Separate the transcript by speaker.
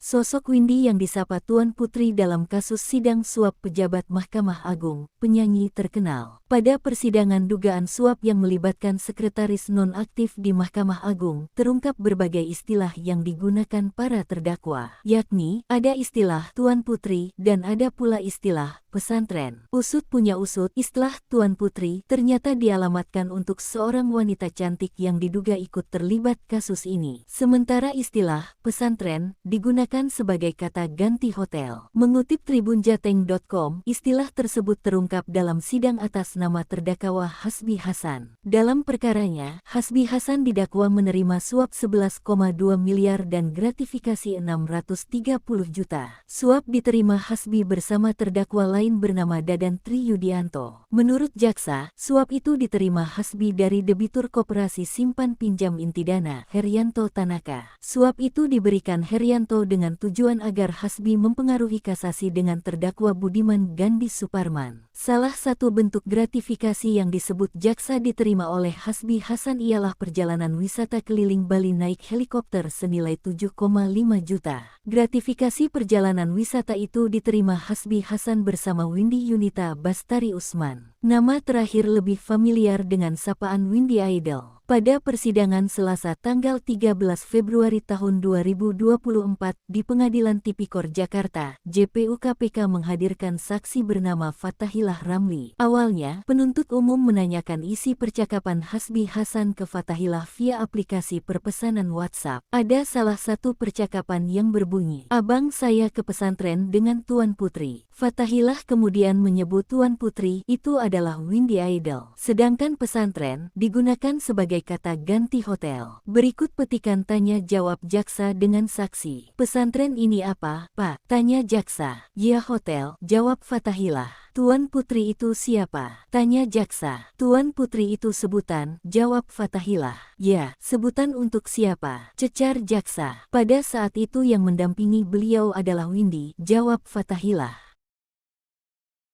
Speaker 1: Sosok Windy yang disapa Tuan Putri dalam kasus sidang suap pejabat Mahkamah Agung, penyanyi terkenal. Pada persidangan dugaan suap yang melibatkan sekretaris nonaktif di Mahkamah Agung, terungkap berbagai istilah yang digunakan para terdakwa, yakni ada istilah Tuan Putri dan ada pula istilah pesantren. Usut punya usut, istilah Tuan Putri ternyata dialamatkan untuk seorang wanita cantik yang diduga ikut terlibat kasus ini. Sementara istilah pesantren digunakan sebagai kata ganti hotel. Mengutip tribunjateng.com, istilah tersebut terungkap dalam sidang atas nama terdakwa Hasbi Hasan. Dalam perkaranya, Hasbi Hasan didakwa menerima suap 11,2 miliar dan gratifikasi 630 juta. Suap diterima Hasbi bersama terdakwa lain bernama Dadan Triyudianto. Menurut jaksa, suap itu diterima Hasbi dari debitur Koperasi Simpan Pinjam Intidana, Herianto Tanaka. Suap itu diberikan Herianto dengan tujuan agar Hasbi mempengaruhi kasasi dengan terdakwa Budiman Gandhi Suparman. Salah satu bentuk gratifikasi yang disebut jaksa diterima oleh Hasbi Hasan ialah perjalanan wisata keliling Bali naik helikopter senilai 7,5 juta. Gratifikasi perjalanan wisata itu diterima Hasbi Hasan bersama Windy Yunita Bastari Usman. Nama terakhir lebih familiar dengan sapaan Windy Idol. Pada persidangan Selasa tanggal 13 Februari tahun 2024 di Pengadilan Tipikor Jakarta, JPU KPK menghadirkan saksi bernama Fathahilah Ramli. Awalnya, penuntut umum menanyakan isi percakapan Hasbi Hasan ke Fathahilah via aplikasi perpesanan WhatsApp. Ada salah satu percakapan yang berbunyi, "Abang saya ke pesantren dengan Tuan Putri." Fathahilah kemudian menyebut Tuan Putri itu adalah Windy Idol. Sedangkan pesantren digunakan sebagai kata ganti hotel. Berikut petikan tanya jawab jaksa dengan saksi. "Pesantren ini apa, Pak?" Tanya jaksa. "Ya hotel," jawab Fathahilah. "Tuan Putri itu siapa?" Tanya jaksa. "Tuan Putri itu sebutan," jawab Fathahilah. "Ya, sebutan untuk siapa?" cecar jaksa. "Pada saat itu yang mendampingi beliau adalah Windy," jawab Fathahilah.